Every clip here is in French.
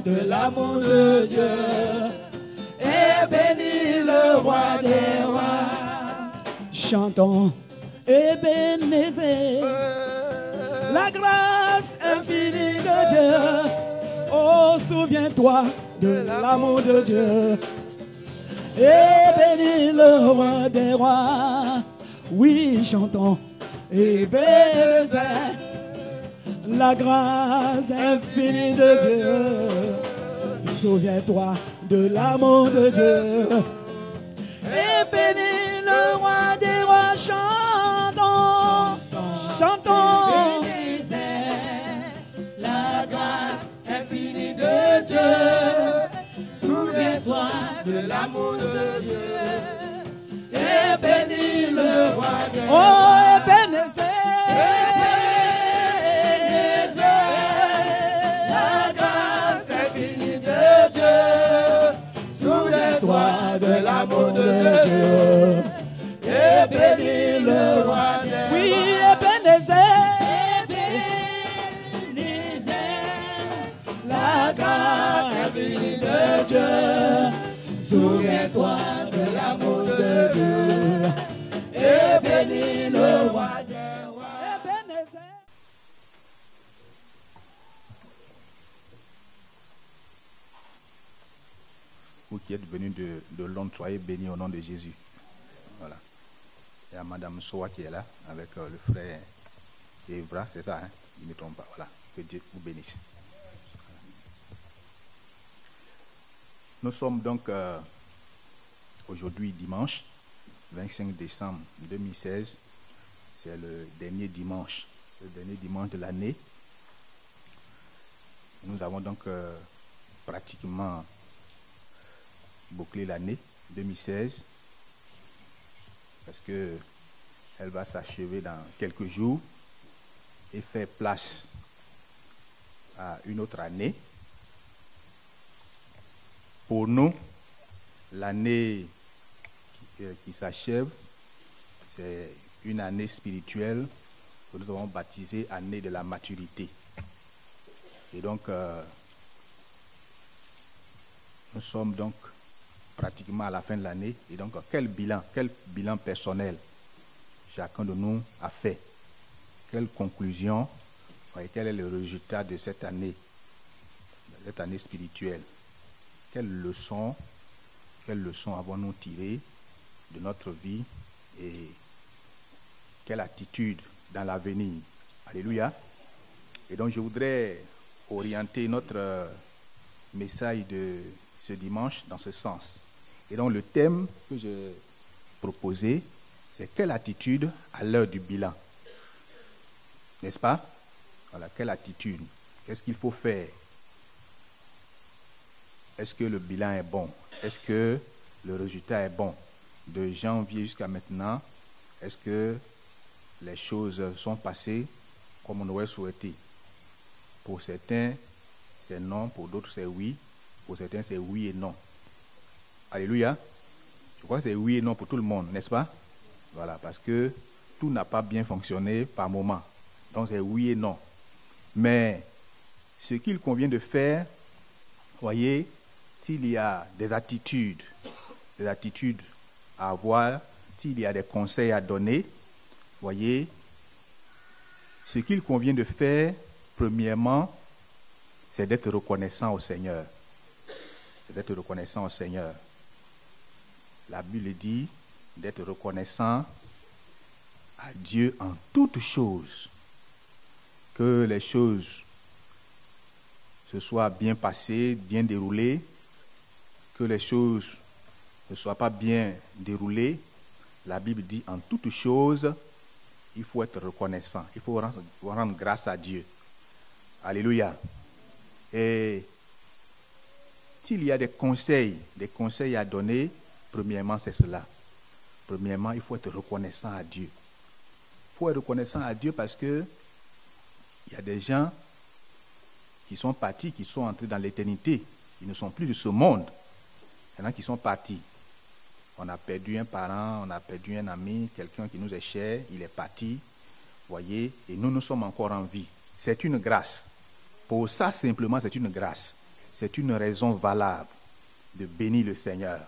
de l'amour de Dieu. Et bénis le roi des rois. Chantons Ebenezer, la grâce infinie de Dieu. Oh, souviens-toi de l'amour de Dieu. Et bénis le roi des rois. Oui, chantons Ebenezer, la grâce infinie de Dieu. Souviens-toi de l'amour de Dieu. Et bénis le roi des rois. Chantons, chantons. La grâce infinie de Dieu. Souviens-toi de l'amour de Dieu. Et bénis le roi des rois. Oh, Ebenezer, la grâce infinie de Dieu. Souviens-toi de l'amour de Dieu. Et bénis le roi des rois. oui, Ebenezer, La grâce infinie de Dieu. Souviens-toi de l'amour de Dieu. Et bénis le roi des rois. Ebenezer. Vous qui êtes venus de Londres, soyez bénis au nom de Jésus. Voilà. Il y a Madame Soa qui est là, avec le frère Evra, c'est ça, hein? Il ne me trompe pas. Voilà. Que Dieu vous bénisse. Nous sommes donc aujourd'hui dimanche, 25 décembre 2016. C'est le dernier dimanche de l'année. Nous avons donc pratiquement bouclé l'année 2016 parce que elle va s'achever dans quelques jours et faire place à une autre année. Pour nous, l'année qui s'achève, c'est une année spirituelle que nous avons baptisée année de la maturité. Et donc, nous sommes donc pratiquement à la fin de l'année. Et donc, quel bilan personnel chacun de nous a fait? Quelle conclusion et quel est le résultat de cette année spirituelle? Quelles leçons avons-nous tirées de notre vie et quelle attitude dans l'avenir? Alléluia. Et donc, je voudrais orienter notre message de ce dimanche dans ce sens. Et donc, le thème que j'ai proposé, c'est quelle attitude à l'heure du bilan? N'est-ce pas? Voilà, quelle attitude? Qu'est-ce qu'il faut faire? Est-ce que le bilan est bon? Est-ce que le résultat est bon? De janvier jusqu'à maintenant, est-ce que les choses sont passées comme on aurait souhaité? Pour certains, c'est non. Pour d'autres, c'est oui. Pour certains, c'est oui et non. Alléluia. Je crois que c'est oui et non pour tout le monde, n'est-ce pas? Voilà, parce que tout n'a pas bien fonctionné par moment. Donc, c'est oui et non. Mais ce qu'il convient de faire, voyez, s'il y a des attitudes à avoir, s'il y a des conseils à donner, voyez, ce qu'il convient de faire, premièrement, c'est d'être reconnaissant au Seigneur. C'est d'être reconnaissant au Seigneur. La Bible dit d'être reconnaissant à Dieu en toutes choses. Que les choses se soient bien passées, bien déroulées, que les choses ne soient pas bien déroulées. La Bible dit en toutes choses, il faut être reconnaissant. Il faut rendre grâce à Dieu. Alléluia. Et s'il y a des conseils à donner, premièrement, c'est cela. Premièrement, il faut être reconnaissant à Dieu. Il faut être reconnaissant à Dieu parce que il y a des gens qui sont partis, qui sont entrés dans l'éternité. Ils ne sont plus de ce monde. Il y en a qui sont partis. On a perdu un parent, on a perdu un ami, quelqu'un qui nous est cher, il est parti. Voyez, et nous sommes encore en vie. C'est une grâce. Pour ça, simplement, c'est une grâce. c'est une raison valable de bénir le Seigneur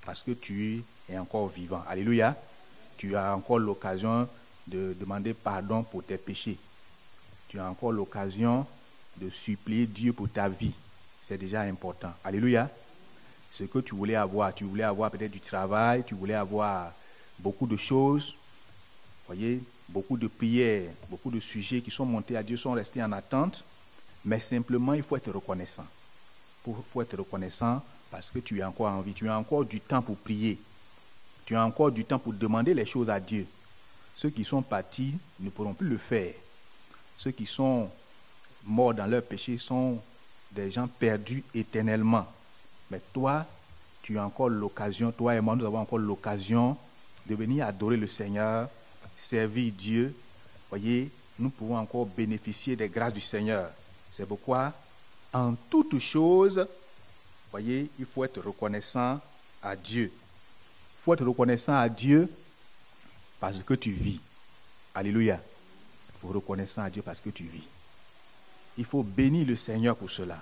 parce que tu es encore vivant. Alléluia. Tu as encore l'occasion de demander pardon pour tes péchés. Tu as encore l'occasion de supplier Dieu pour ta vie. C'est déjà important. Alléluia. Ce que tu voulais avoir peut-être du travail, tu voulais avoir beaucoup de choses. Voyez, beaucoup de prières, beaucoup de sujets qui sont montés à Dieu sont restés en attente. Mais simplement, il faut être reconnaissant. Il faut être reconnaissant parce que tu es encore en vie. Tu as encore du temps pour prier. Tu as encore du temps pour demander les choses à Dieu. Ceux qui sont partis ne pourront plus le faire. Ceux qui sont morts dans leurs péchés sont des gens perdus éternellement. Mais toi, tu as encore l'occasion, toi et moi, nous avons encore l'occasion de venir adorer le Seigneur, servir Dieu. Voyez, nous pouvons encore bénéficier des grâces du Seigneur. C'est pourquoi, en toutes choses, voyez, il faut être reconnaissant à Dieu. Il faut être reconnaissant à Dieu parce que tu vis. Alléluia. Il faut être reconnaissant à Dieu parce que tu vis. Il faut bénir le Seigneur pour cela.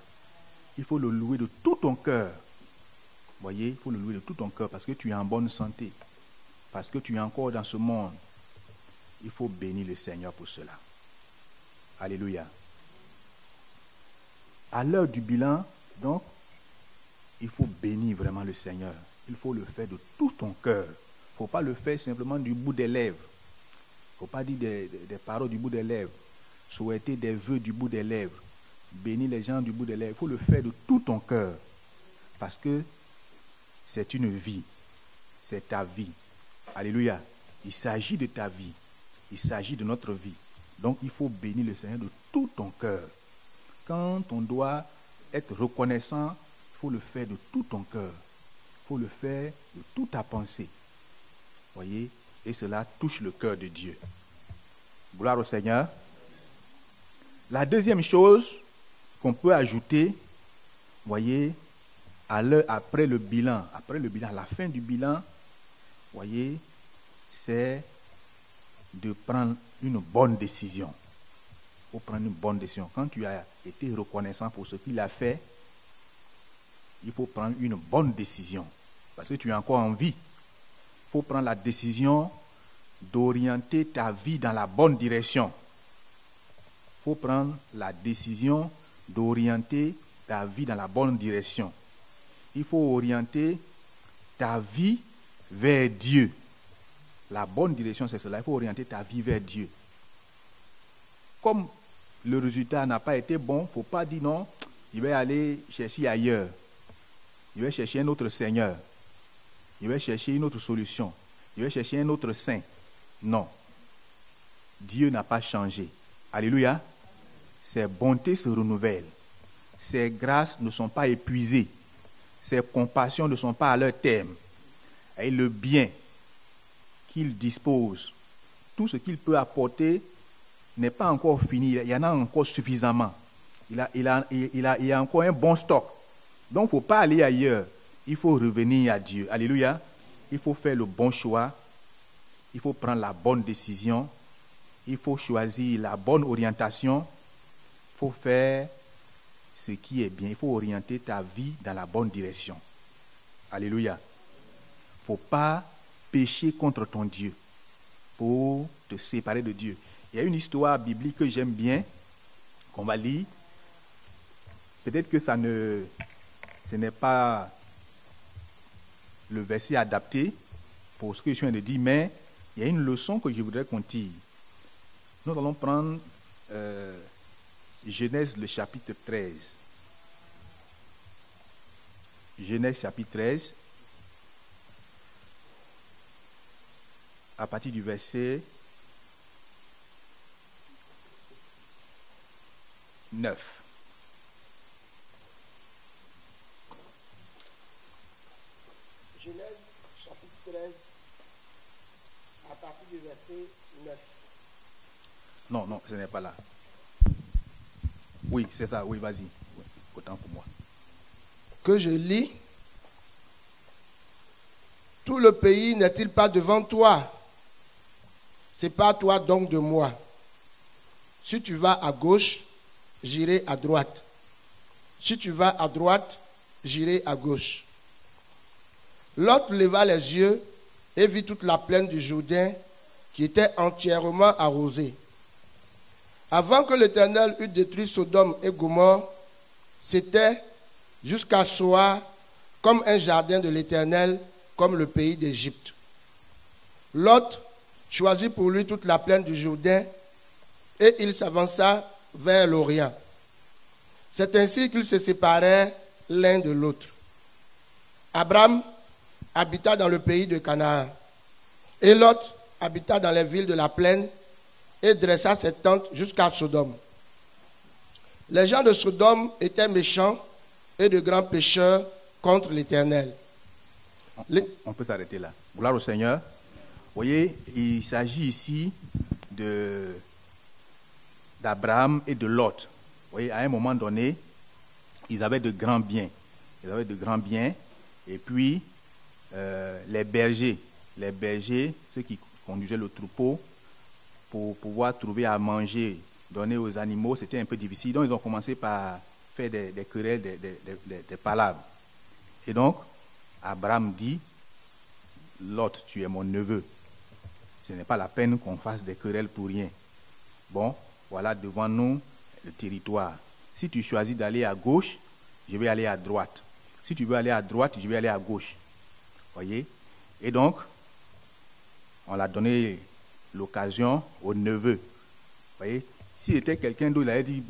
Il faut le louer de tout ton cœur. Voyez, il faut le louer de tout ton cœur parce que tu es en bonne santé. Parce que tu es encore dans ce monde. Il faut bénir le Seigneur pour cela. Alléluia. À l'heure du bilan, donc, il faut bénir vraiment le Seigneur. Il faut le faire de tout ton cœur. Il ne faut pas le faire simplement du bout des lèvres. Il ne faut pas dire des paroles du bout des lèvres. Souhaiter des vœux du bout des lèvres. Bénir les gens du bout des lèvres. Il faut le faire de tout ton cœur. Parce que c'est une vie. C'est ta vie. Alléluia. Il s'agit de ta vie. Il s'agit de notre vie. Donc il faut bénir le Seigneur de tout ton cœur. Quand on doit être reconnaissant, il faut le faire de tout ton cœur. Il faut le faire de toute ta pensée. Voyez, et cela touche le cœur de Dieu. Gloire au Seigneur. La deuxième chose qu'on peut ajouter, voyez, après le bilan, à la fin du bilan, voyez, c'est de prendre une bonne décision. Il faut prendre une bonne décision. Quand tu as été reconnaissant pour ce qu'il a fait, il faut prendre une bonne décision. Parce que tu es encore en vie. Il faut prendre la décision d'orienter ta vie dans la bonne direction. Il faut prendre la décision d'orienter ta vie dans la bonne direction. Il faut orienter ta vie vers Dieu. La bonne direction, c'est cela. Il faut orienter ta vie vers Dieu. Comme le résultat n'a pas été bon, il ne faut pas dire non, je vais aller chercher ailleurs. Je vais chercher un autre Seigneur. Je vais chercher une autre solution. Je vais chercher un autre saint. Non. Dieu n'a pas changé. Alléluia. Ses bontés se renouvellent. Ses grâces ne sont pas épuisées. Ses compassions ne sont pas à leur terme. Et le bien qu'il dispose, tout ce qu'il peut apporter n'est pas encore fini. Il y en a encore suffisamment. Il y a encore un bon stock. Donc, il ne faut pas aller ailleurs. Il faut revenir à Dieu. Alléluia. Il faut faire le bon choix. Il faut prendre la bonne décision. Il faut choisir la bonne orientation. Il faut faire ce qui est bien. Il faut orienter ta vie dans la bonne direction. Alléluia. Il ne faut pas pécher contre ton Dieu pour te séparer de Dieu. Il y a une histoire biblique que j'aime bien, qu'on va lire. Peut-être que ce n'est pas le verset adapté pour ce que je viens de dire, mais il y a une leçon que je voudrais qu'on tire. Nous allons prendre Genèse, le chapitre 13. Genèse, chapitre 13, à partir du verset 9. Genèse, chapitre 13, à partir du verset 9. Non, ce n'est pas là. Oui, c'est ça, oui, vas-y. Oui, autant pour moi. Que je lis. Tout le pays n'est-il pas devant toi? Sépare-toi donc de moi. Si tu vas à gauche, j'irai à droite. si tu vas à droite, j'irai à gauche. Lot leva les yeux et vit toute la plaine du Jourdain qui était entièrement arrosée. Avant que l'Éternel eût détruit Sodome et Gomorrhe, c'était jusqu'à Soar comme un jardin de l'Éternel, comme le pays d'Égypte. Lot choisit pour lui toute la plaine du Jourdain et il s'avança vers l'Orient. C'est ainsi qu'ils se séparèrent l'un de l'autre. Abraham habita dans le pays de Canaan et Lot habita dans les villes de la plaine et dressa ses tentes jusqu'à Sodome. Les gens de Sodome étaient méchants et de grands pécheurs contre l'Éternel. On peut s'arrêter là. Gloire au Seigneur. Vous voyez, il s'agit ici d'Abraham et de Lot. Vous voyez, à un moment donné, ils avaient de grands biens. Ils avaient de grands biens. Et puis, les bergers, ceux qui conduisaient le troupeau, pour pouvoir trouver à manger, donner aux animaux, c'était un peu difficile. Donc, ils ont commencé par faire des querelles, des palabres. Et donc, Abraham dit, Lot, tu es mon neveu. Ce n'est pas la peine qu'on fasse des querelles pour rien. Bon, voilà devant nous le territoire. Si tu choisis d'aller à gauche, je vais aller à droite. Si tu veux aller à droite, je vais aller à gauche. Voyez? Et donc, on l'a donné l'occasion au neveu. Voyez? S'il était quelqu'un d'autre, il avait dit,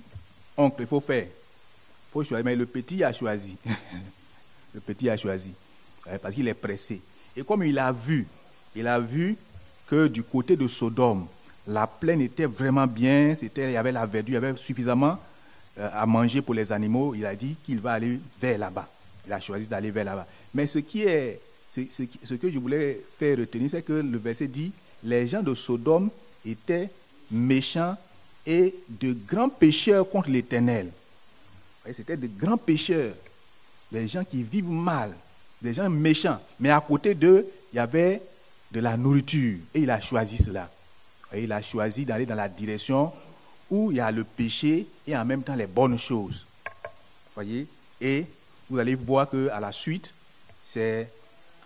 oncle, il faut faire. Il faut choisir. Mais le petit a choisi. Le petit a choisi. Parce qu'il est pressé. Et comme il a vu que du côté de Sodome, la plaine était vraiment bien, il y avait la verdure, il y avait suffisamment à manger pour les animaux, il a dit qu'il va aller vers là-bas. Il a choisi d'aller vers là-bas. Mais ce que je voulais faire retenir, c'est que le verset dit, les gens de Sodome étaient méchants et de grands pécheurs contre l'Éternel. C'était de grands pécheurs, des gens qui vivent mal, des gens méchants. Mais à côté d'eux, il y avait de la nourriture. Et il a choisi cela. Et il a choisi d'aller dans la direction où il y a le péché et en même temps les bonnes choses. Voyez? Et vous allez voir qu'à la suite, c'est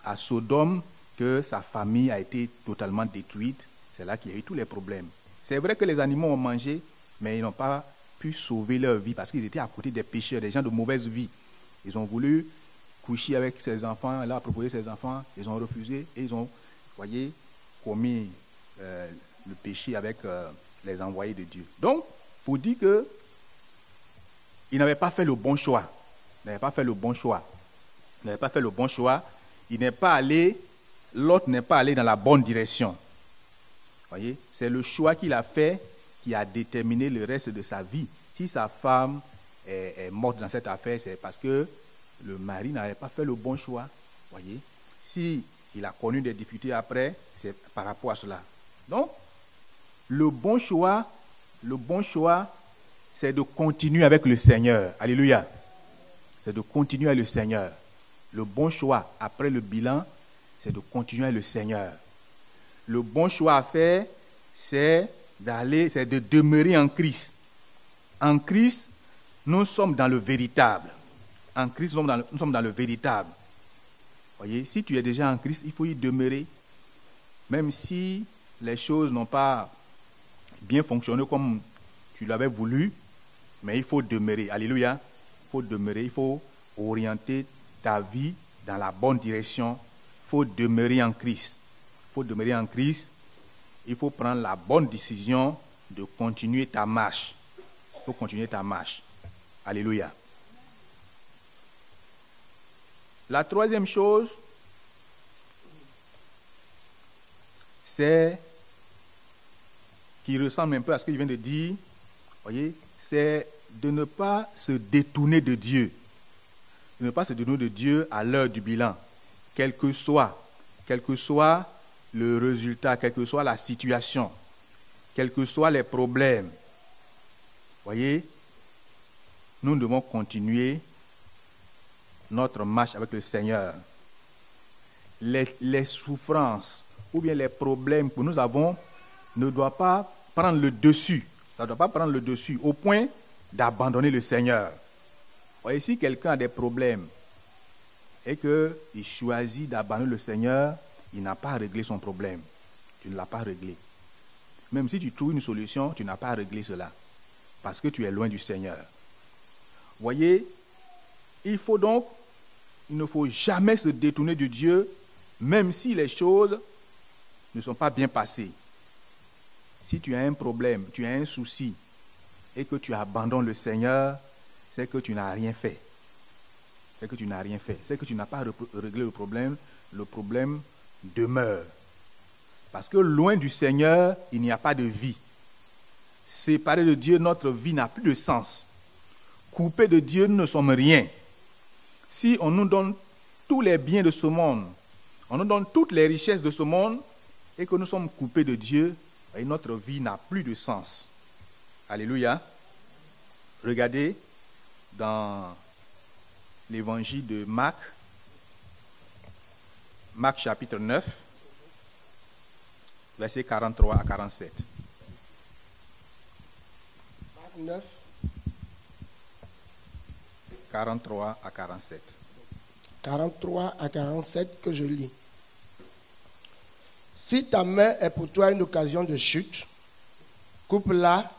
à Sodome que sa famille a été totalement détruite. C'est là qu'il y a eu tous les problèmes. C'est vrai que les animaux ont mangé, mais ils n'ont pas pu sauver leur vie parce qu'ils étaient à côté des pécheurs, des gens de mauvaise vie. Ils ont voulu coucher avec ses enfants, elle a proposé ses enfants, ils ont refusé et ils ont, voyez, commis le péché avec les envoyés de Dieu. Donc, pour dire que il n'avait pas fait le bon choix. Il n'avait pas fait le bon choix. Il n'avait pas fait le bon choix. Il n'est pas allé, l'autre n'est pas allé dans la bonne direction. Voyez, c'est le choix qu'il a fait qui a déterminé le reste de sa vie. Si sa femme est morte dans cette affaire, c'est parce que le mari n'avait pas fait le bon choix. Voyez, si il a connu des difficultés après, c'est par rapport à cela. Donc, le bon choix, c'est de continuer avec le Seigneur. Alléluia. C'est de continuer avec le Seigneur. Le bon choix, après le bilan, c'est de continuer avec le Seigneur. Le bon choix à faire, c'est de demeurer en Christ. En Christ, nous sommes dans le véritable. En Christ, nous sommes dans le véritable. Voyez, si tu es déjà en Christ, il faut y demeurer. Même si les choses n'ont pas bien fonctionné comme tu l'avais voulu, mais il faut demeurer. Alléluia. Il faut demeurer, il faut orienter ta vie dans la bonne direction. Il faut demeurer en Christ. Il faut demeurer en Christ. Il faut prendre la bonne décision de continuer ta marche. Il faut continuer ta marche. Alléluia. La troisième chose, c'est qui ressemble un peu à ce que je viens de dire, voyez, c'est de ne pas se détourner de Dieu. De ne pas se détourner de Dieu à l'heure du bilan, quel que soit le résultat, quelle que soit la situation, quels que soient les problèmes. Voyez, nous devons continuer notre marche avec le Seigneur. Les souffrances ou bien les problèmes que nous avons ne doivent pas prendre le dessus. Ça ne doit pas prendre le dessus au point d'abandonner le Seigneur. Et si quelqu'un a des problèmes et qu'il choisit d'abandonner le Seigneur, il n'a pas réglé son problème. Tu ne l'as pas réglé. Même si tu trouves une solution, tu n'as pas réglé cela. Parce que tu es loin du Seigneur. Voyez, il ne faut jamais se détourner de Dieu, même si les choses ne sont pas bien passées. Si tu as un problème, tu as un souci, et que tu abandonnes le Seigneur, c'est que tu n'as rien fait. C'est que tu n'as rien fait. C'est que tu n'as pas réglé le problème. Le problème demeure. Parce que loin du Seigneur, il n'y a pas de vie. Séparé de Dieu, notre vie n'a plus de sens. Coupé de Dieu, nous ne sommes rien. Si on nous donne tous les biens de ce monde, on nous donne toutes les richesses de ce monde, et que nous sommes coupés de Dieu, et notre vie n'a plus de sens. Alléluia. Regardez dans l'évangile de Marc, Marc chapitre 9, versets 43 à 47. Marc 9. 43 à 47. 43 à 47 que je lis. Si ta main est pour toi une occasion de chute, coupe-la.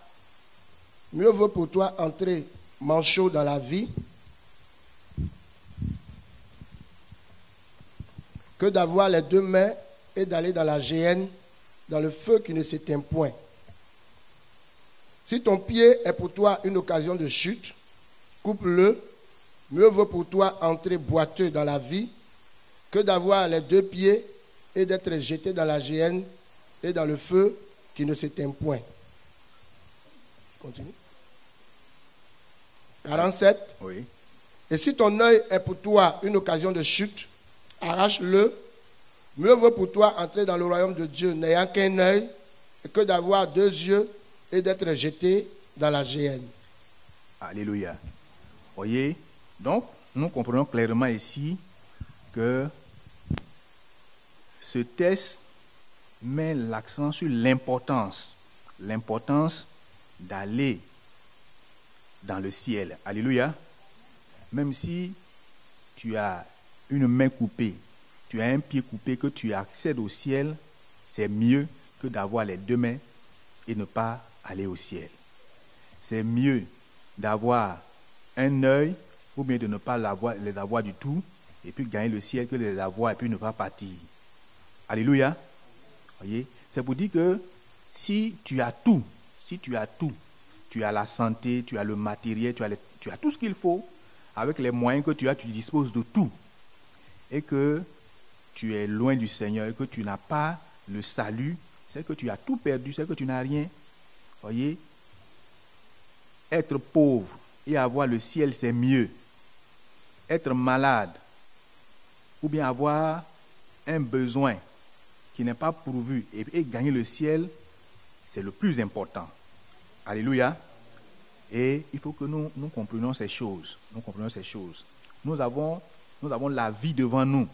Mieux vaut pour toi entrer manchot dans la vie que d'avoir les deux mains et d'aller dans la géhenne, dans le feu qui ne s'éteint point. Si ton pied est pour toi une occasion de chute, coupe-le. Mieux vaut pour toi entrer boiteux dans la vie que d'avoir les deux pieds et d'être jeté dans la géhenne et dans le feu qui ne s'éteint point. Continue. 47. Oui. Et si ton œil est pour toi une occasion de chute, arrache-le. Mieux vaut pour toi entrer dans le royaume de Dieu n'ayant qu'un œil que d'avoir deux yeux et d'être jeté dans la géhenne. Alléluia. Voyez, donc nous comprenons clairement ici que ce texte met l'accent sur l'importance d'aller dans le ciel. Alléluia. Même si tu as une main coupée, tu as un pied coupé, que tu accèdes au ciel, c'est mieux que d'avoir les deux mains et ne pas aller au ciel. C'est mieux d'avoir un œil ou bien de ne pas les avoir du tout et puis gagner le ciel que de les avoir et puis ne pas partir. Alléluia. Voyez, c'est pour dire que si tu as tout, tu as la santé, tu as le matériel, tu as tout ce qu'il faut, avec les moyens que tu as, tu disposes de tout. Et que tu es loin du Seigneur et que tu n'as pas le salut, c'est que tu as tout perdu, c'est que tu n'as rien. Voyez, être pauvre et avoir le ciel, c'est mieux. Être malade ou bien avoir un besoin qui n'est pas pourvu et gagner le ciel, c'est le plus important. Alléluia. Et il faut que nous comprenions ces choses. Nous avons la vie devant nous.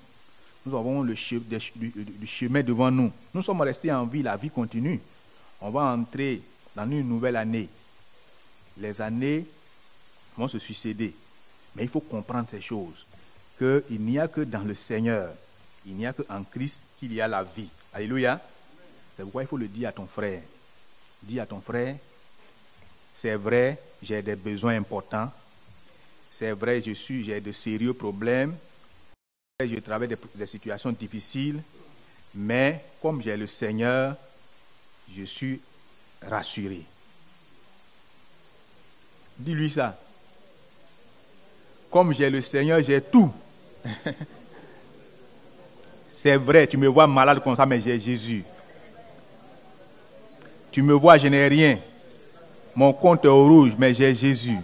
Nous avons le chemin devant nous. Nous sommes restés en vie, la vie continue. On va entrer dans une nouvelle année. Les années vont se succéder. Mais il faut comprendre ces choses. Qu'il n'y a que dans le Seigneur, il n'y a qu'en Christ qu'il y a la vie. Alléluia. C'est pourquoi il faut le dire à ton frère. Dis à ton frère, c'est vrai, j'ai des besoins importants. C'est vrai, j'ai de sérieux problèmes. Je traverse des situations difficiles. Mais comme j'ai le Seigneur, je suis rassuré. Dis-lui ça. Comme j'ai le Seigneur, j'ai tout. C'est vrai, tu me vois malade comme ça, mais j'ai Jésus. Tu me vois, je n'ai rien. Mon compte est au rouge, mais j'ai Jésus.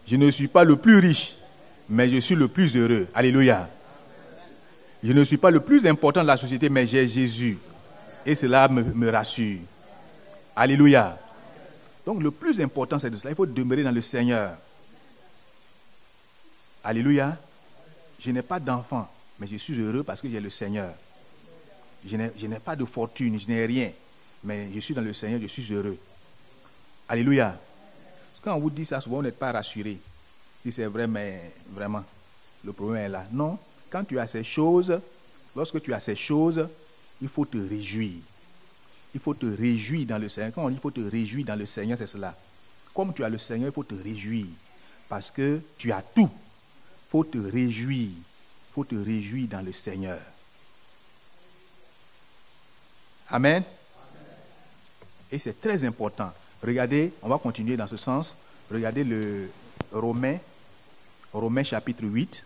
Je ne suis pas le plus riche, mais je suis le plus heureux. Alléluia. Je ne suis pas le plus important de la société, mais j'ai Jésus. Et cela me rassure. Alléluia. Donc le plus important, c'est de cela. Il faut demeurer dans le Seigneur. Alléluia. Je n'ai pas d'enfant, mais je suis heureux parce que j'ai le Seigneur. Je n'ai pas de fortune, je n'ai rien, mais je suis dans le Seigneur, je suis heureux. Alléluia. Quand on vous dit ça, souvent vous n'êtes pas rassuré. Si c'est vrai, mais vraiment, le problème est là. Non, quand tu as ces choses, lorsque tu as ces choses, il faut te réjouir. Il faut te réjouir dans le Seigneur. Quand on dit il faut te réjouir dans le Seigneur, c'est cela. Comme tu as le Seigneur, il faut te réjouir. Parce que tu as tout. Il faut te réjouir. Il faut te réjouir dans le Seigneur. Amen. Et c'est très important. Regardez, on va continuer dans ce sens. Regardez le Romains chapitre 8.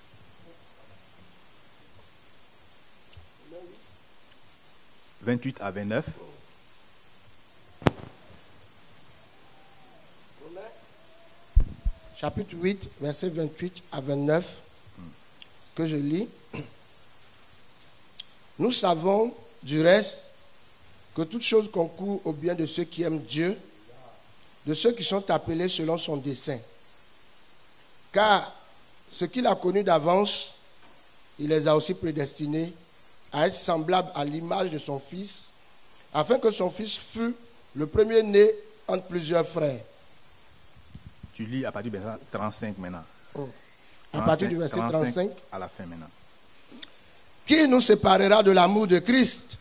« 28 à 29. Chapitre 8, versets 28 à 29, que je lis. Nous savons du reste que toute chose concourt au bien de ceux qui aiment Dieu, de ceux qui sont appelés selon son dessein. Car ce qu'il a connu d'avance, il les a aussi prédestinés à être semblables à l'image de son Fils, afin que son Fils fût le premier-né entre plusieurs frères. Tu lis à partir du verset 35 maintenant. À partir du verset 35. À la fin maintenant. Qui nous séparera de l'amour de Christ?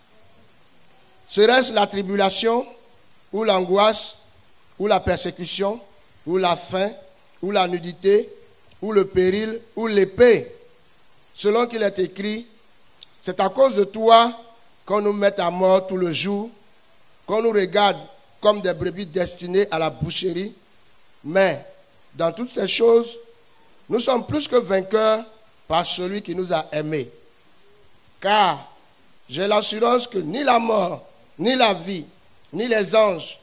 Serait-ce la tribulation, ou l'angoisse, ou la persécution, ou la faim, ou la nudité, ou le péril, ou l'épée? Selon qu'il est écrit, c'est à cause de toi qu'on nous met à mort tout le jour, qu'on nous regarde comme des brebis destinées à la boucherie. Mais dans toutes ces choses, nous sommes plus que vainqueurs par celui qui nous a aimés. Car j'ai l'assurance que ni la mort, ni la vie, ni les anges,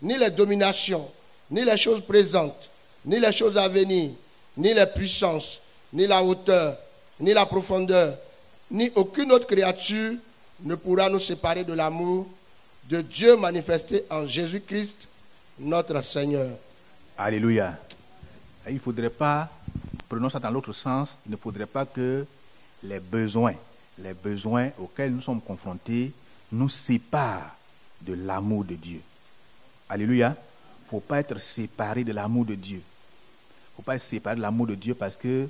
ni les dominations, ni les choses présentes, ni les choses à venir, ni les puissances, ni la hauteur, ni la profondeur, ni aucune autre créature ne pourra nous séparer de l'amour de Dieu manifesté en Jésus-Christ, notre Seigneur. Alléluia. Il ne faudrait pas, prenons ça dans l'autre sens, il ne faudrait pas que les besoins auxquels nous sommes confrontés nous séparent de l'amour de Dieu. Alléluia. Il ne faut pas être séparé de l'amour de Dieu. Il ne faut pas être séparé de l'amour de Dieu parce que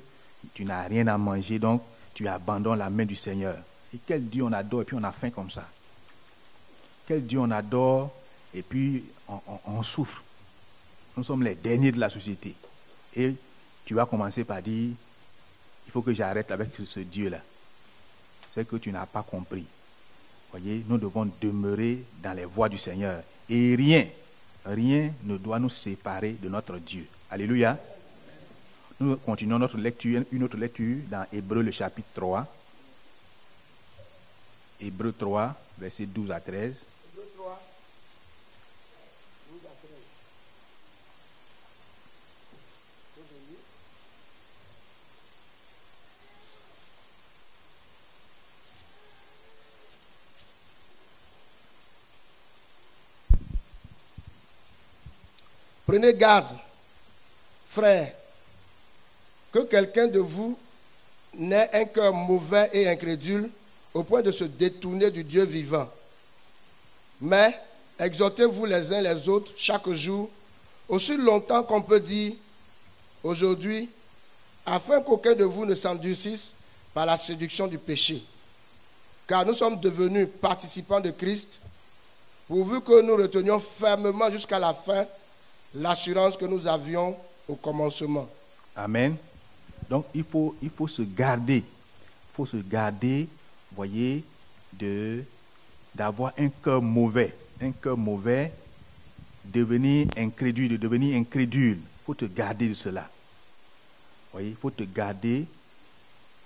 tu n'as rien à manger, donc tu abandonnes la main du Seigneur. Et quel Dieu on adore et puis on a faim comme ça? Quel Dieu on adore et puis on souffre? Nous sommes les derniers de la société. Et tu vas commencer par dire, il faut que j'arrête avec ce Dieu-là. C'est que tu n'as pas compris. Voyez, nous devons demeurer dans les voies du Seigneur. Et rien ne doit nous séparer de notre Dieu. Alléluia. Nous continuons notre lecture, une autre lecture dans Hébreux, le chapitre 3. Hébreux 3, versets 12 à 13. Hébreux 3, 12 à 13. Prenez garde, frères, que quelqu'un de vous n'ait un cœur mauvais et incrédule au point de se détourner du Dieu vivant. Mais exhortez-vous les uns les autres chaque jour, aussi longtemps qu'on peut dire aujourd'hui, afin qu'aucun de vous ne s'endurcisse par la séduction du péché. Car nous sommes devenus participants de Christ, pourvu que nous retenions fermement jusqu'à la fin l'assurance que nous avions au commencement. Amen. Donc il faut se garder. Il faut se garder, voyez, d'avoir un cœur mauvais. Un cœur mauvais, devenir incrédule, de devenir incrédule. Il faut te garder de cela. Voyez, il faut te garder,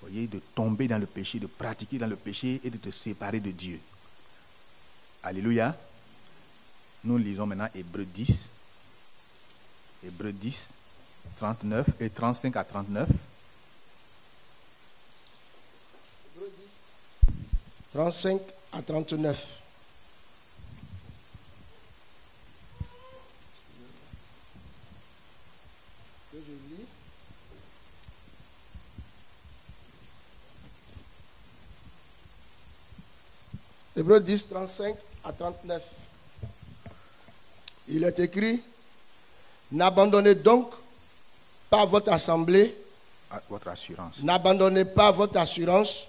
voyez, de tomber dans le péché, de pratiquer dans le péché et de te séparer de Dieu. Alléluia. Nous lisons maintenant Hébreux 10. Hébreux 10, 39 et 35 à 39. Hébreux 10, 35 à 39. Que je lis. Hébreux 10, 35 à 39. Il est écrit: N'abandonnez donc pas votre assemblée, à votre assurance. n'abandonnez pas votre assurance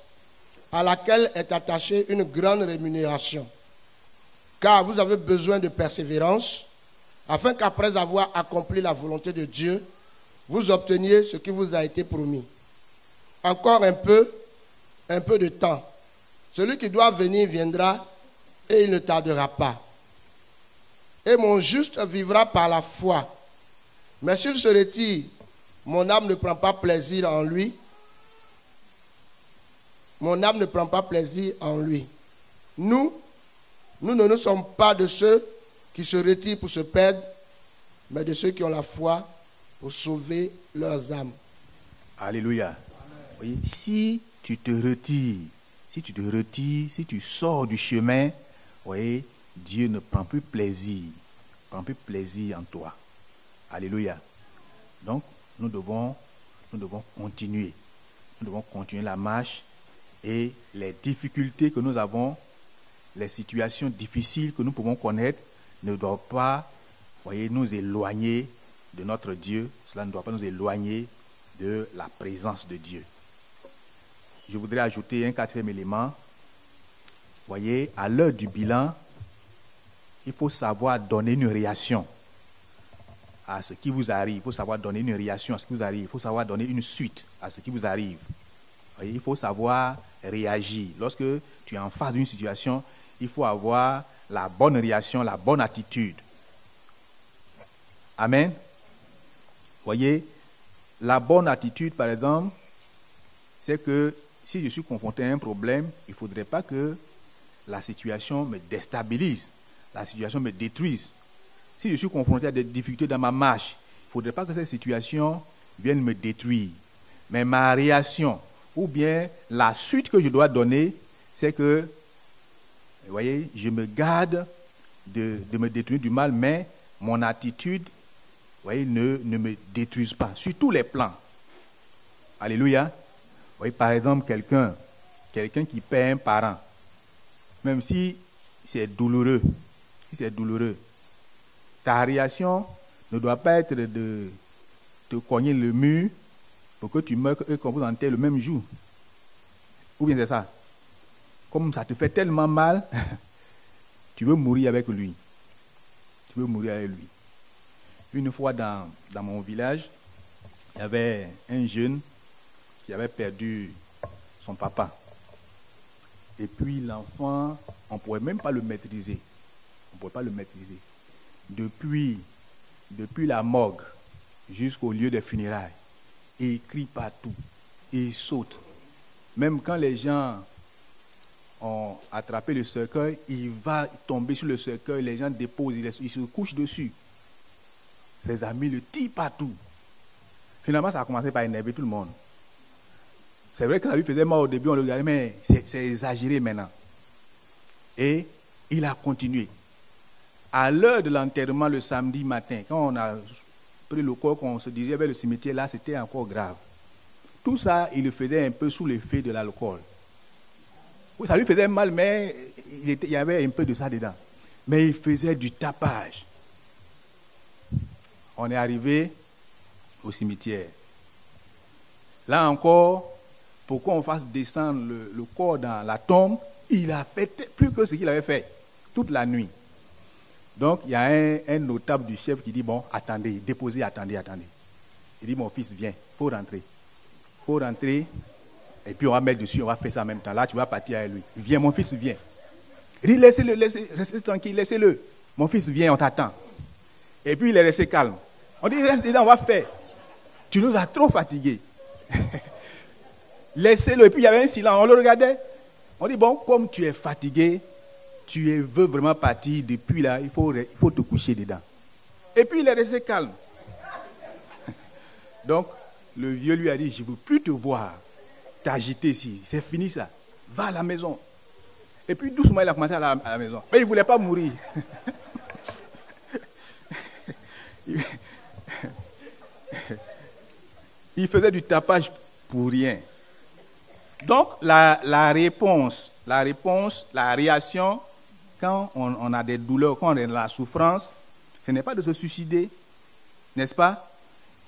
à laquelle est attachée une grande rémunération. Car vous avez besoin de persévérance, afin qu'après avoir accompli la volonté de Dieu, vous obteniez ce qui vous a été promis. Encore un peu de temps. Celui qui doit venir viendra et il ne tardera pas. Et mon juste vivra par la foi. Mais s'il se retire, mon âme ne prend pas plaisir en lui. Mon âme ne prend pas plaisir en lui. Nous ne sommes pas de ceux qui se retirent pour se perdre, mais de ceux qui ont la foi pour sauver leurs âmes. Alléluia. Oui, si tu te retires, si tu sors du chemin, oui, Dieu ne prend plus plaisir en toi. Alléluia. Donc, nous devons continuer. Nous devons continuer la marche et les difficultés que nous avons, les situations difficiles que nous pouvons connaître ne doivent pas, nous éloigner de notre Dieu. Cela ne doit pas nous éloigner de la présence de Dieu. Je voudrais ajouter un quatrième élément. Voyez, à l'heure du bilan, il faut savoir donner une réaction à ce qui vous arrive. Il faut savoir donner une réaction à ce qui vous arrive. Il faut savoir donner une suite à ce qui vous arrive. Voyez, il faut savoir réagir. Lorsque tu es en face d'une situation, il faut avoir la bonne réaction, la bonne attitude. Amen. Voyez, la bonne attitude, par exemple, c'est que si je suis confronté à un problème, il ne faudrait pas que la situation me déstabilise, la situation me détruise. Si je suis confronté à des difficultés dans ma marche, il ne faudrait pas que cette situation vienne me détruire. Mais ma réaction, ou bien la suite que je dois donner, c'est que, vous voyez, je me garde de me détruire du mal, mais mon attitude, vous voyez, ne me détruise pas, sur tous les plans. Alléluia. Vous voyez, par exemple, quelqu'un qui perd un parent, même si c'est douloureux, ta réaction ne doit pas être de te cogner le mur pour que tu meurs et qu'on vous enterre le même jour. Ou bien c'est ça. Comme ça te fait tellement mal, tu veux mourir avec lui. Une fois dans mon village, il y avait un jeune qui avait perdu son papa. Et puis l'enfant, on ne pouvait même pas le maîtriser. Depuis la morgue jusqu'au lieu des funérailles, il crie partout, il saute. Même quand les gens ont attrapé le cercueil, il va tomber sur le cercueil, les gens déposent, il se couche dessus. Ses amis le tirent partout. Finalement, ça a commencé par énerver tout le monde. C'est vrai que ça lui faisait mal au début, on le regardait, mais c'est exagéré maintenant. Et il a continué. À l'heure de l'enterrement le samedi matin, quand on a pris le corps, qu'on se dirigeait vers le cimetière, là, c'était encore grave. Tout ça, il le faisait un peu sous l'effet de l'alcool. Oui, ça lui faisait mal, mais il y avait un peu de ça dedans. Mais il faisait du tapage. On est arrivé au cimetière. Là encore, pour qu'on fasse descendre le corps dans la tombe, il a fait plus que ce qu'il avait fait toute la nuit. Donc, il y a un notable du chef qui dit, bon, attendez, déposez, attendez. Il dit, mon fils, viens, il faut rentrer, et puis on va mettre dessus, on va faire ça en même temps. Là, tu vas partir avec lui. Viens, mon fils, viens. Il dit, laissez-le, restez tranquille, laissez-le. Mon fils, viens, on t'attend. Et puis, il est resté calme. On dit, reste dedans, on va faire. Tu nous as trop fatigués. Laissez-le. Et puis, il y avait un silence, on le regardait. On dit, bon, comme tu es fatigué, tu veux vraiment partir, depuis là, il faut te coucher dedans. Et puis il est resté calme. Donc, le vieux lui a dit, je ne veux plus te voir t'agiter ici. C'est fini ça. Va à la maison. Et puis doucement, il a commencé à la maison. Mais il ne voulait pas mourir. Il faisait du tapage pour rien. Donc, la réponse, la réaction, quand on a des douleurs, quand on est dans la souffrance, ce n'est pas de se suicider, N'est-ce pas?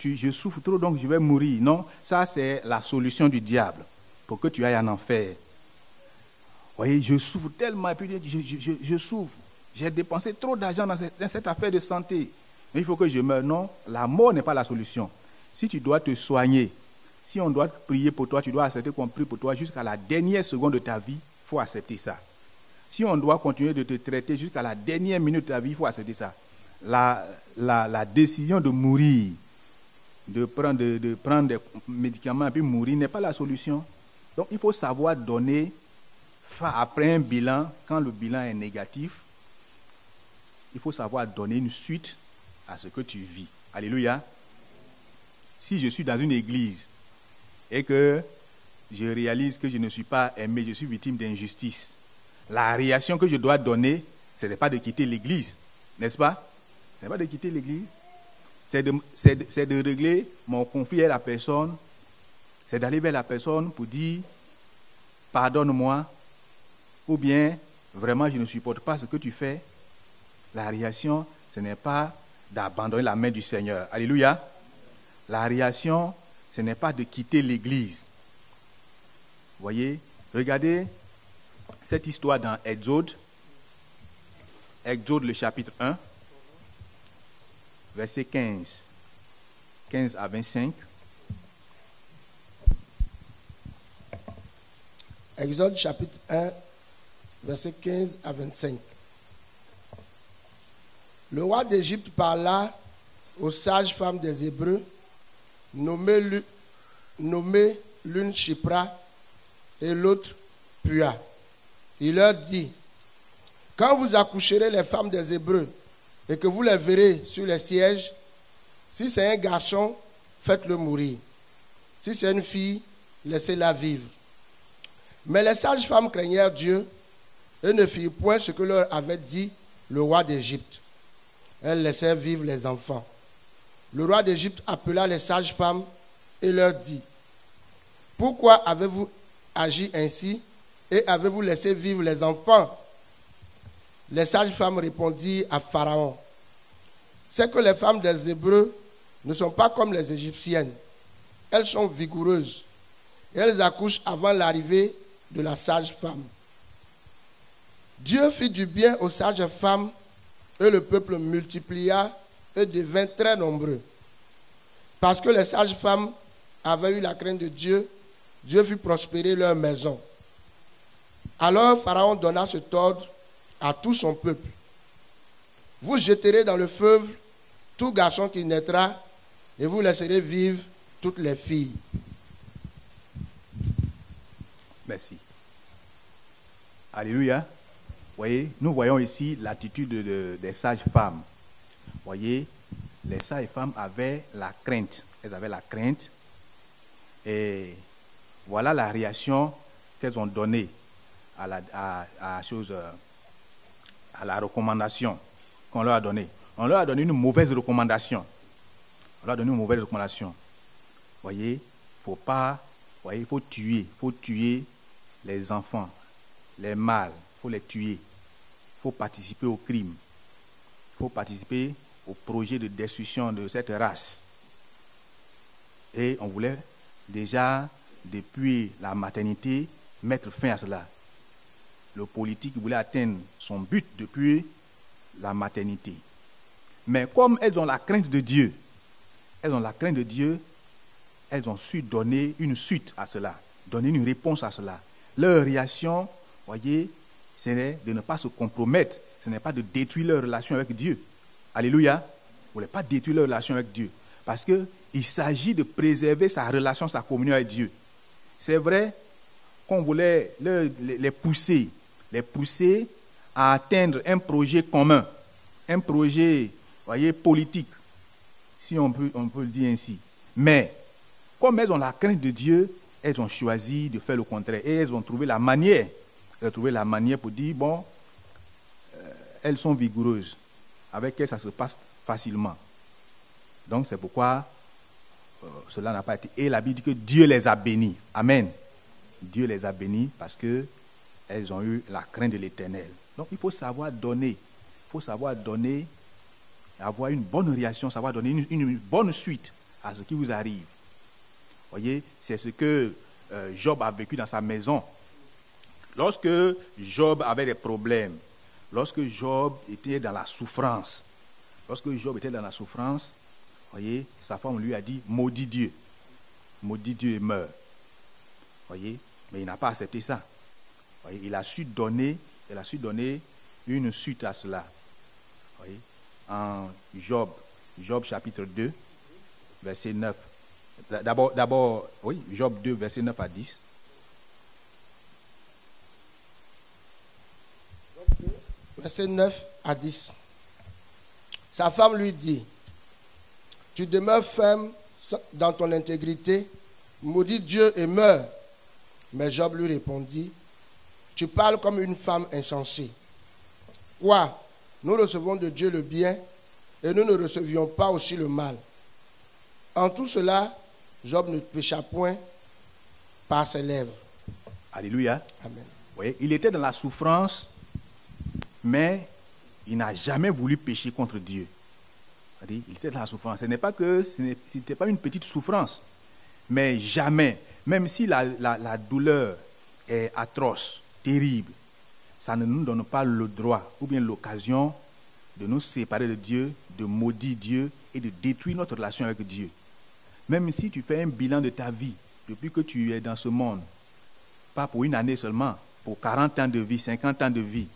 Je souffre trop, donc je vais mourir. Non, ça c'est la solution du diable pour que tu ailles en enfer. Vous voyez, je souffre tellement, et puis je souffre. J'ai dépensé trop d'argent dans cette affaire de santé. Mais il faut que je meure. Non, la mort n'est pas la solution. Si tu dois te soigner, si on doit prier pour toi, tu dois accepter qu'on prie pour toi jusqu'à la dernière seconde de ta vie. Il faut accepter ça. Si on doit continuer de te traiter jusqu'à la dernière minute de ta vie, il faut accepter ça. La décision de mourir, de prendre des médicaments et puis mourir n'est pas la solution. Donc il faut savoir donner, après un bilan, quand le bilan est négatif, il faut savoir donner une suite à ce que tu vis. Alléluia. Si je suis dans une église et que je réalise que je ne suis pas aimé, je suis victime d'injustice, la réaction que je dois donner, ce n'est pas de quitter l'église, n'est-ce pas? Ce n'est pas de quitter l'église. C'est de régler mon conflit à la personne. C'est d'aller vers la personne pour dire « Pardonne-moi » ou bien « Vraiment, je ne supporte pas ce que tu fais ». La réaction, ce n'est pas d'abandonner la main du Seigneur. Alléluia. La réaction, ce n'est pas de quitter l'église. Vous voyez, regardez cette histoire dans Exode. Exode, le chapitre 1. Verset 15 à 25. Exode chapitre 1, verset 15 à 25. Le roi d'Égypte parla aux sages femmes des Hébreux, nommées l'une Shipra et l'autre Pua. Il leur dit, quand vous accoucherez les femmes des Hébreux, et que vous les verrez sur les sièges, si c'est un garçon, faites-le mourir. Si c'est une fille, laissez-la vivre. Mais les sages-femmes craignèrent Dieu et ne firent point ce que leur avait dit le roi d'Égypte. Elles laissèrent vivre les enfants. Le roi d'Égypte appela les sages-femmes et leur dit, pourquoi avez-vous agi ainsi et avez-vous laissé vivre les enfants? Les sages-femmes répondirent à Pharaon, c'est que les femmes des Hébreux ne sont pas comme les Égyptiennes. Elles sont vigoureuses et elles accouchent avant l'arrivée de la sage-femme. Dieu fit du bien aux sages-femmes et le peuple multiplia et devint très nombreux. Parce que les sages-femmes avaient eu la crainte de Dieu, Dieu fit prospérer leur maison. Alors Pharaon donna cet ordre à tout son peuple. Vous jeterez dans le fleuve tout garçon qui naîtra et vous laisserez vivre toutes les filles. Merci. Alléluia. Voyez, nous voyons ici l'attitude des sages-femmes. Voyez, les sages-femmes avaient la crainte. Elles avaient la crainte. Et voilà la réaction qu'elles ont donnée à la recommandation qu'on leur a donnée. On leur a donné une mauvaise recommandation. Voyez, il faut tuer les enfants, les mâles, il faut les tuer. Il faut participer au crime. Il faut participer au projet de destruction de cette race. Et on voulait déjà, depuis la maternité, mettre fin à cela. Le politique voulait atteindre son but depuis la maternité. Mais comme elles ont la crainte de Dieu, elles ont su donner une suite à cela, donner une réponse à cela. Leur réaction, voyez, c'est de ne pas se compromettre, ce n'est pas de détruire leur relation avec Dieu. Alléluia. Vous ne voulez pas détruire leur relation avec Dieu. Parce qu'il s'agit de préserver sa relation, sa communion avec Dieu. C'est vrai qu'on voulait les pousser à atteindre un projet commun, un projet, voyez, politique, si on peut le dire ainsi. Mais, comme elles ont la crainte de Dieu, elles ont choisi de faire le contraire. Et elles ont trouvé la manière pour dire, bon, elles sont vigoureuses. Avec elles, ça se passe facilement. Donc, c'est pourquoi cela n'a pas été. Et la Bible dit que Dieu les a bénis. Amen. Dieu les a bénis parce qu'elles ont eu la crainte de l'Éternel. Donc, il faut savoir donner. Il faut savoir donner avoir une bonne réaction, ça va donner une bonne suite à ce qui vous arrive. Voyez, c'est ce que Job a vécu dans sa maison. Lorsque Job avait des problèmes, lorsque Job était dans la souffrance, voyez, sa femme lui a dit, maudit Dieu et meurt. Voyez, mais il n'a pas accepté ça. Voyez, il a su donner une suite à cela. Voyez, en Job chapitre 2, verset 9. D'abord, oui, Job 2, verset 9 à 10. Verset 9 à 10. Sa femme lui dit, tu demeures ferme dans ton intégrité, maudit Dieu et meurs. Mais Job lui répondit, tu parles comme une femme insensée. Quoi? Nous recevons de Dieu le bien et nous ne recevions pas aussi le mal. En tout cela, Job ne pécha point par ses lèvres. Alléluia. Amen. Vous voyez, il était dans la souffrance, mais il n'a jamais voulu pécher contre Dieu. Il était dans la souffrance. Ce n'était pas une petite souffrance, mais jamais, même si la douleur est atroce, terrible, ça ne nous donne pas le droit ou bien l'occasion de nous séparer de Dieu, de maudire Dieu et de détruire notre relation avec Dieu. Même si tu fais un bilan de ta vie, depuis que tu es dans ce monde, pas pour une année seulement, pour 40 ans de vie, 50 ans de vie,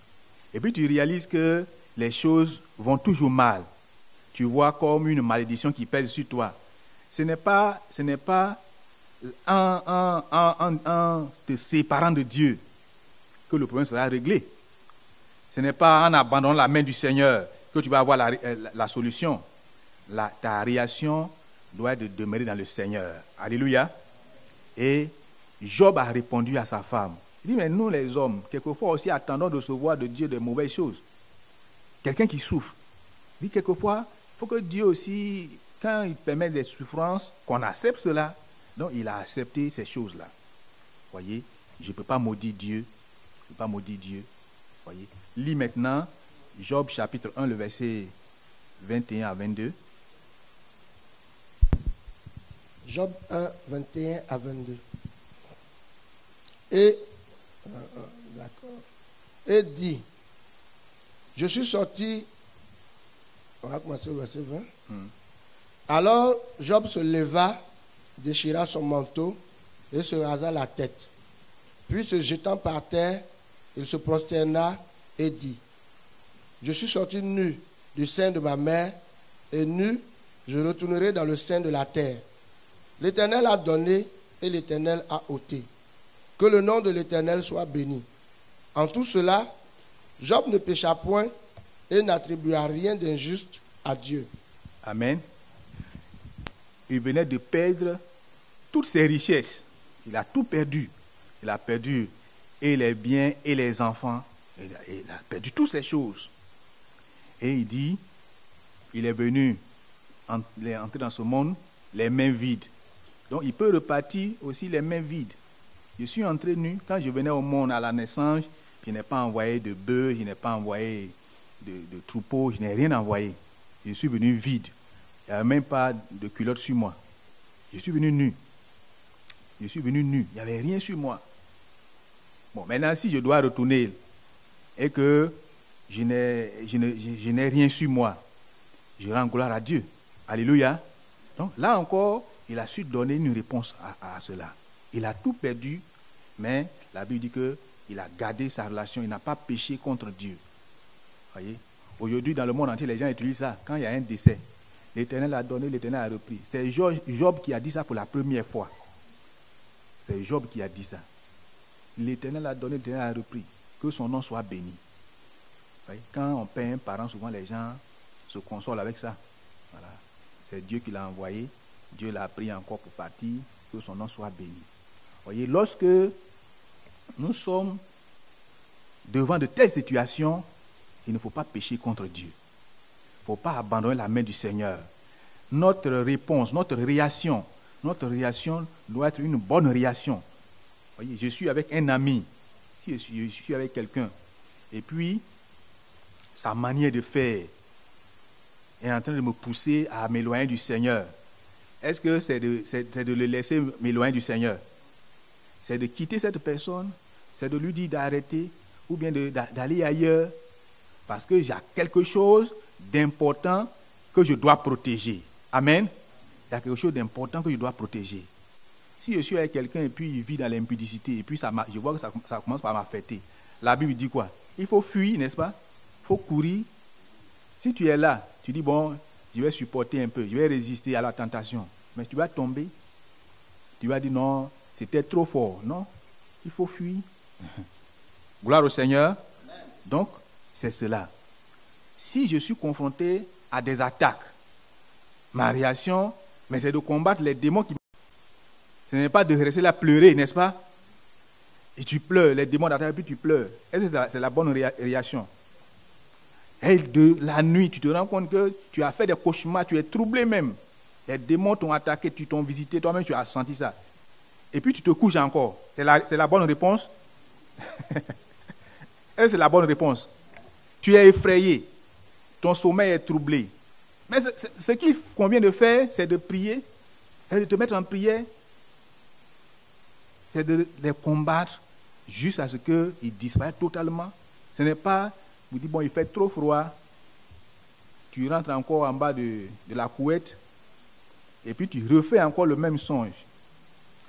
et puis tu réalises que les choses vont toujours mal, tu vois comme une malédiction qui pèse sur toi. Ce n'est pas en te séparant de Dieu que le problème sera réglé. Ce n'est pas en abandonnant la main du Seigneur que tu vas avoir la solution. Ta réaction doit être de demeurer dans le Seigneur. Alléluia. Et Job a répondu à sa femme. Il dit, mais nous les hommes, quelquefois aussi attendons de recevoir de Dieu de mauvaises choses. Quelqu'un qui souffre. Il dit, quelquefois, il faut que Dieu aussi, quand il permet des souffrances, qu'on accepte cela. Donc il a accepté ces choses-là. Voyez, je ne peux pas maudire Dieu. Voyez. Lis maintenant Job chapitre 1, le verset 21 à 22. Job 1, 21 à 22. Et dit, je suis sorti, on va commencer au verset 20. Alors Job se leva, déchira son manteau et se rasa la tête. Puis se jetant par terre, il se prosterna et dit, je suis sorti nu du sein de ma mère, et nu, je retournerai dans le sein de la terre. L'Éternel a donné et l'Éternel a ôté. Que le nom de l'Éternel soit béni. En tout cela, Job ne pécha point et n'attribua rien d'injuste à Dieu. Amen. Il venait de perdre toutes ses richesses. Il a tout perdu. Il a perdu et les biens et les enfants. Il a perdu toutes ces choses. Et il dit, il est venu entrer dans ce monde les mains vides. Donc il peut repartir aussi les mains vides. Je suis entré nu. Quand je venais au monde à la naissance, je n'ai pas envoyé de bœufs, je n'ai pas envoyé de troupeaux, je n'ai rien envoyé. Je suis venu vide. Il n'y avait même pas de culotte sur moi. Je suis venu nu. Il n'y avait rien sur moi. Bon, maintenant, si je dois retourner et que je n'ai rien sur moi, je rends gloire à Dieu. Alléluia. Donc là encore, il a su donner une réponse à cela. Il a tout perdu, mais la Bible dit qu'il a gardé sa relation, il n'a pas péché contre Dieu. Voyez? Aujourd'hui, dans le monde entier, les gens utilisent ça. Quand il y a un décès, l'Éternel a donné, l'Éternel a repris. C'est Job qui a dit ça pour la première fois. C'est Job qui a dit ça. L'Éternel a donné, l'Éternel a repris. Que son nom soit béni. Voyez? Quand on perd un parent, souvent les gens se consolent avec ça. Voilà. C'est Dieu qui l'a envoyé. Dieu l'a pris encore pour partir. Que son nom soit béni. Voyez, lorsque nous sommes devant de telles situations, il ne faut pas pécher contre Dieu. Il ne faut pas abandonner la main du Seigneur. Notre réponse, notre réaction doit être une bonne réaction. Voyez, je suis avec un ami, si je suis avec quelqu'un, et puis sa manière de faire est en train de me pousser à m'éloigner du Seigneur, est-ce que c'est de le laisser m'éloigner du Seigneur? C'est de quitter cette personne, c'est de lui dire d'arrêter ou bien d'aller ailleurs parce que j'ai quelque chose d'important que je dois protéger. Amen. Il y a quelque chose d'important que je dois protéger. Si je suis avec quelqu'un et puis il vit dans l'impudicité et puis je vois que ça commence par m'affecter, la Bible dit quoi? Il faut fuir, n'est-ce pas? Il faut courir. Si tu es là, tu dis bon, je vais supporter un peu, je vais résister à la tentation. Mais tu vas tomber. Tu vas dire non, c'était trop fort. Non, il faut fuir. Gloire au Seigneur. Donc, c'est cela. Si je suis confronté à des attaques, ma réaction, mais c'est de combattre les démons qui... Ce n'est pas de rester là pleurer, n'est-ce pas? Et tu pleures, les démons d'attaquent, et puis tu pleures. Est-ce que c'est la bonne réaction? Et de la nuit, tu te rends compte que tu as fait des cauchemars, tu es troublé même. Les démons t'ont attaqué, tu t'ont visité, toi-même tu as senti ça. Et puis tu te couches encore. C'est la bonne réponse? Est-ce que c'est la bonne réponse? Tu es effrayé. Ton sommeil est troublé. Mais ce qu'il convient de faire, c'est de prier, et de te mettre en prière, c'est de les combattre jusqu'à ce qu'ils disparaissent totalement. Ce n'est pas, vous dites, bon, il fait trop froid, tu rentres encore en bas de la couette, et puis tu refais encore le même songe,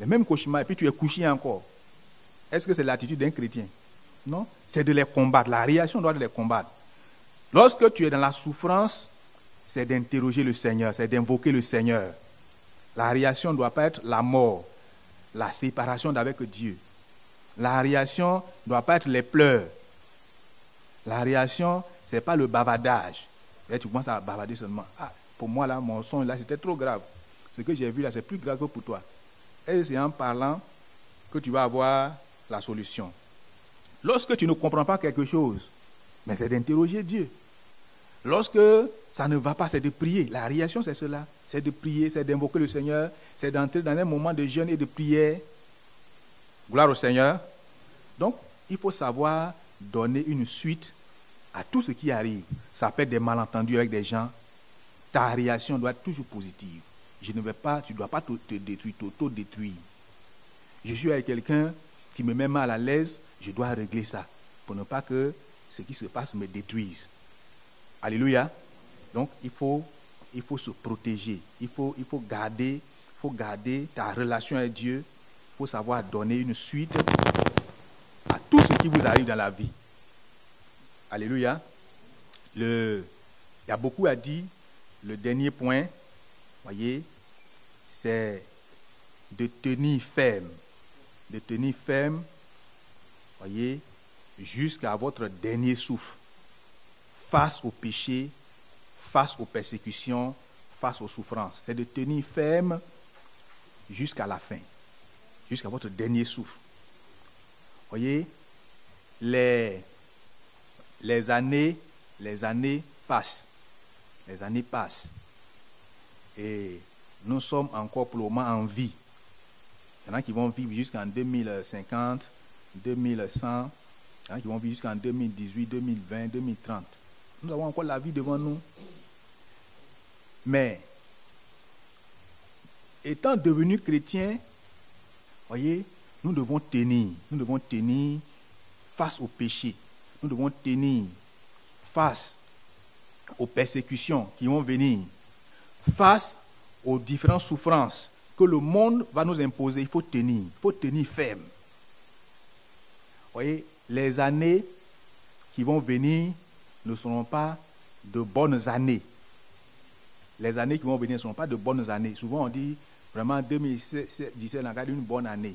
le même cauchemar, et puis tu es couché encore. Est-ce que c'est l'attitude d'un chrétien? Non, c'est de les combattre. La réaction doit être de les combattre. Lorsque tu es dans la souffrance, c'est d'interroger le Seigneur, c'est d'invoquer le Seigneur. La réaction ne doit pas être la mort, la séparation d'avec Dieu. La réaction ne doit pas être les pleurs. La réaction, ce n'est pas le bavardage. Et tu commences à bavarder seulement. Ah, pour moi, là, mon son, là, c'était trop grave. Ce que j'ai vu, là, c'est plus grave que pour toi. Et c'est en parlant que tu vas avoir la solution. Lorsque tu ne comprends pas quelque chose, mais c'est d'interroger Dieu. Lorsque ça ne va pas, c'est de prier. La réaction, c'est cela. C'est de prier, c'est d'invoquer le Seigneur, c'est d'entrer dans un moment de jeûne et de prière. Gloire au Seigneur. Donc, il faut savoir donner une suite à tout ce qui arrive. Ça peut être des malentendus avec des gens. Ta réaction doit être toujours positive. Tu ne dois pas te détruire, t'auto-détruire. Je suis avec quelqu'un qui me met mal à l'aise, je dois régler ça pour ne pas que ce qui se passe me détruise. Alléluia. Donc, il faut se protéger. Il faut garder ta relation avec Dieu. Il faut savoir donner une suite à tout ce qui vous arrive dans la vie. Alléluia. Il y a beaucoup à dire. Le dernier point, voyez, c'est de tenir ferme. De tenir ferme, voyez, jusqu'à votre dernier souffle. Face au péché, face aux persécutions, face aux souffrances. C'est de tenir ferme jusqu'à la fin, jusqu'à votre dernier souffle. Voyez, les années passent. Les années passent. Et nous sommes encore pour le moment en vie. Il y en a qui vont vivre jusqu'en 2050, 2100. Il y en a qui vont vivre jusqu'en 2018, 2020, 2030. Nous avons encore la vie devant nous. Mais, étant devenus chrétiens, voyez, nous devons tenir face au péché. Nous devons tenir face aux persécutions qui vont venir, face aux différentes souffrances que le monde va nous imposer. Il faut tenir ferme. Voyez, les années qui vont venir ne seront pas de bonnes années. Les années qui vont venir ne seront pas de bonnes années. Souvent on dit vraiment 2017 n'a pas une bonne année.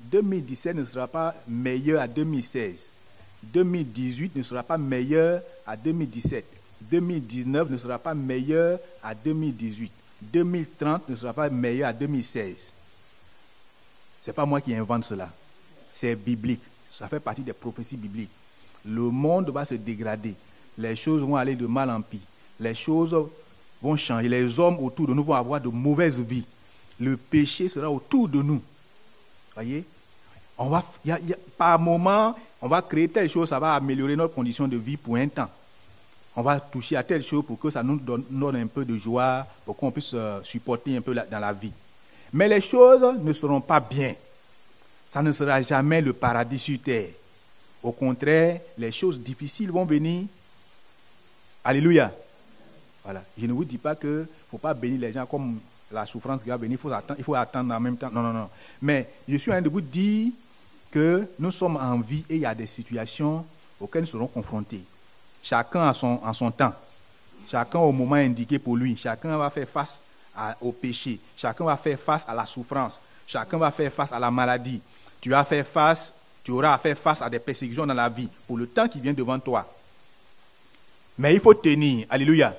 2017 ne sera pas meilleur à 2016. 2018 ne sera pas meilleur à 2017. 2019 ne sera pas meilleur à 2018. 2030 ne sera pas meilleur à 2016. Ce n'est pas moi qui invente cela. C'est biblique. Ça fait partie des prophéties bibliques. Le monde va se dégrader. Les choses vont aller de mal en pis. Les choses vont changer. Les hommes autour de nous vont avoir de mauvaises vies. Le péché sera autour de nous. Voyez? Par moment, on va créer telle chose, ça va améliorer notre condition de vie pour un temps. On va toucher à telle chose pour que ça nous donne un peu de joie, pour qu'on puisse supporter un peu dans la vie. Mais les choses ne seront pas bien. Ça ne sera jamais le paradis sur terre. Au contraire, les choses difficiles vont venir. Alléluia. Voilà. Je ne vous dis pas qu'il ne faut pas bénir les gens comme la souffrance qui va venir. Il faut attendre en même temps. Non, non, non. Mais je suis en train de vous dire que nous sommes en vie et il y a des situations auxquelles nous serons confrontés. Chacun a son temps. Chacun au moment indiqué pour lui. Chacun va faire face au péché. Chacun va faire face à la souffrance. Chacun va faire face à la maladie. Tu auras à faire face à des persécutions dans la vie pour le temps qui vient devant toi. Mais il faut tenir. Alléluia.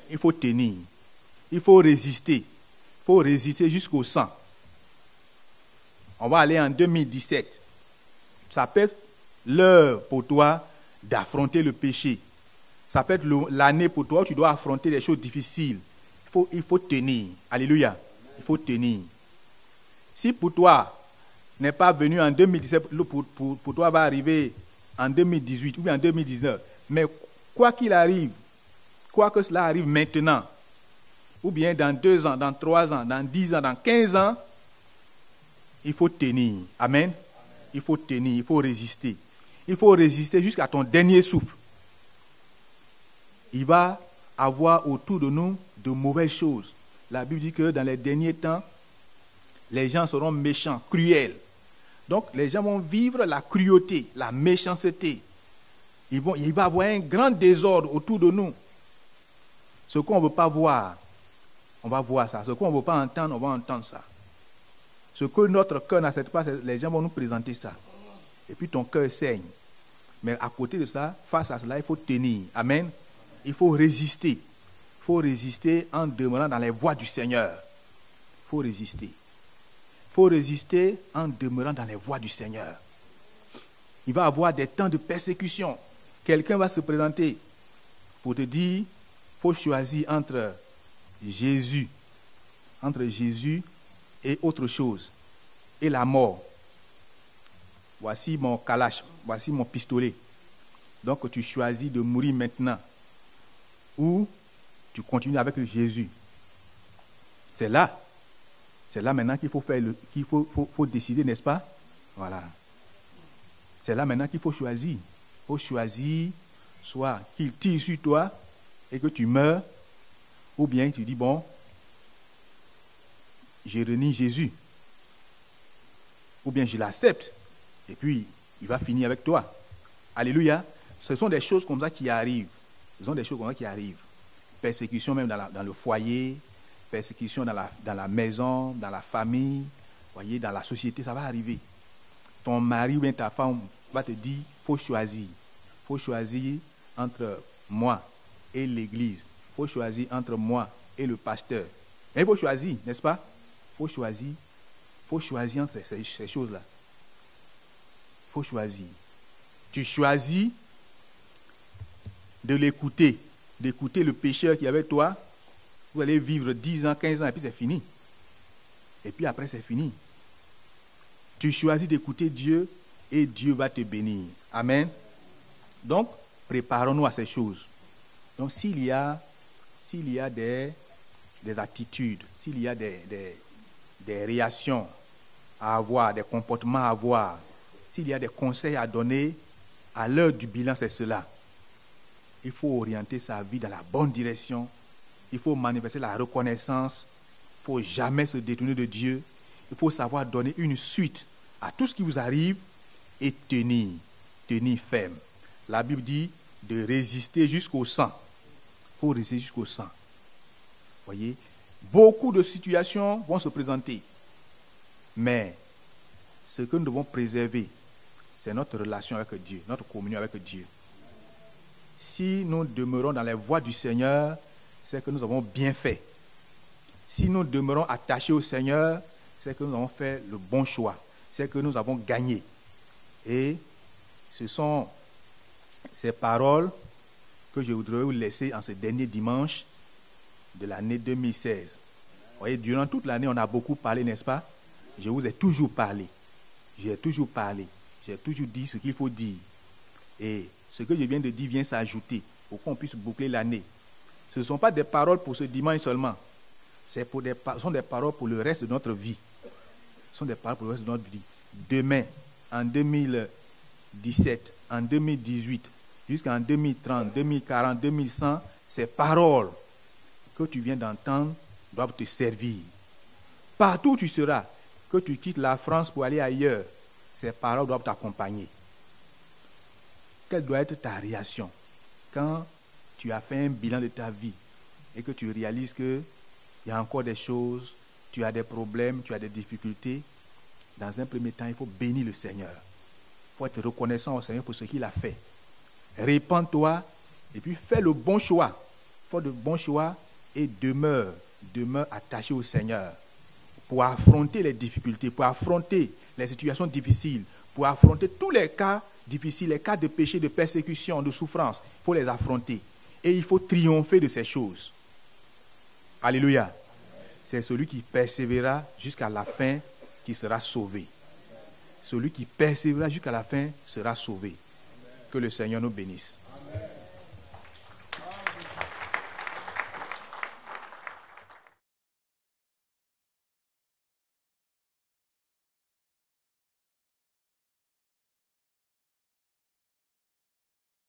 Il faut tenir. Il faut résister. Il faut résister jusqu'au sang. On va aller en 2017. Ça peut être l'heure pour toi d'affronter le péché. Ça peut être l'année pour toi où tu dois affronter des choses difficiles. Il faut tenir. Alléluia. Il faut tenir. Si pour toi n'est pas venu en 2017, pour toi va arriver en 2018 ou bien en 2019. Mais quoi qu'il arrive, quoi que cela arrive maintenant, ou bien dans 2 ans, dans 3 ans, dans 10 ans, dans 15 ans, il faut tenir. Amen. Il faut tenir, il faut résister. Il faut résister jusqu'à ton dernier souffle. Il va avoir autour de nous de mauvaises choses. La Bible dit que dans les derniers temps, les gens seront méchants, cruels. Donc, les gens vont vivre la cruauté, la méchanceté. Il va y avoir un grand désordre autour de nous. Ce qu'on ne veut pas voir, on va voir ça. Ce qu'on ne veut pas entendre, on va entendre ça. Ce que notre cœur n'accepte pas, les gens vont nous présenter ça. Et puis ton cœur saigne. Mais à côté de ça, face à cela, il faut tenir. Amen. Il faut résister. Il faut résister en demeurant dans les voies du Seigneur. Il faut résister. Il faut résister en demeurant dans les voies du Seigneur. Il va y avoir des temps de persécution. Quelqu'un va se présenter pour te dire, il faut choisir entre Jésus et autre chose, et la mort. Voici mon kalash, voici mon pistolet. Donc tu choisis de mourir maintenant ou tu continues avec Jésus. C'est là maintenant qu'il faut faire faut décider, n'est-ce pas? Voilà. C'est là maintenant qu'il faut choisir. Il faut choisir soit qu'il tire sur toi et que tu meurs, ou bien tu dis bon, je renie Jésus. Ou bien je l'accepte. Et puis, il va finir avec toi. Alléluia. Ce sont des choses comme ça qui arrivent. Ce sont des choses comme ça qui arrivent. Persécution même dans le foyer, persécution dans la maison, dans la famille, voyez, dans la société, ça va arriver. Ton mari ou bien ta femme va te dire, il faut choisir. Il faut choisir entre moi et l'église. Il faut choisir entre moi et le pasteur. Et il faut choisir, n'est-ce pas? Il faut choisir entre ces choses-là. Il faut choisir. Tu choisis de l'écouter, d'écouter le pécheur qui est avec toi. Vous allez vivre 10 ans, 15 ans, et puis c'est fini. Et puis après, c'est fini. Tu choisis d'écouter Dieu et Dieu va te bénir. Amen. Donc, préparons-nous à ces choses. Donc, s'il y a des attitudes, s'il y a des réactions à avoir, des comportements à avoir, s'il y a des conseils à donner, à l'heure du bilan, c'est cela. Il faut orienter sa vie dans la bonne direction. Il faut manifester la reconnaissance. Il ne faut jamais se détourner de Dieu. Il faut savoir donner une suite à tout ce qui vous arrive et tenir ferme. La Bible dit de résister jusqu'au sang. Il faut résister jusqu'au sang. Voyez, beaucoup de situations vont se présenter. Mais ce que nous devons préserver, c'est notre relation avec Dieu, notre communion avec Dieu. Si nous demeurons dans les voies du Seigneur, c'est que nous avons bien fait. Si nous demeurons attachés au Seigneur, c'est que nous avons fait le bon choix. C'est que nous avons gagné. Et ce sont ces paroles que je voudrais vous laisser en ce dernier dimanche de l'année 2016. Vous voyez, durant toute l'année, on a beaucoup parlé, n'est-ce pas? Je vous ai toujours parlé. J'ai toujours dit ce qu'il faut dire. Et ce que je viens de dire vient s'ajouter. pour qu'on puisse boucler l'année. Ce ne sont pas des paroles pour ce dimanche seulement. Ce sont des paroles pour le reste de notre vie. Ce sont des paroles pour le reste de notre vie. Demain, en 2017, en 2018, jusqu'en 2030, 2040, 2100, ces paroles que tu viens d'entendre doivent te servir. Partout où tu seras, que tu quittes la France pour aller ailleurs, ces paroles doivent t'accompagner. Quelle doit être ta réaction quand tu as fait un bilan de ta vie et que tu réalises qu'il y a encore des choses, tu as des problèmes, tu as des difficultés? Dans un premier temps, il faut bénir le Seigneur. Il faut être reconnaissant au Seigneur pour ce qu'il a fait. Répands-toi et puis fais le bon choix. Fais le bon choix et demeure attaché au Seigneur pour affronter les difficultés, pour affronter les situations difficiles, pour affronter tous les cas difficiles, les cas de péché, de persécution, de souffrance. Il faut les affronter. Et il faut triompher de ces choses. Alléluia. C'est celui qui persévérera jusqu'à la fin qui sera sauvé. Celui qui persévérera jusqu'à la fin sera sauvé. Que le Seigneur nous bénisse.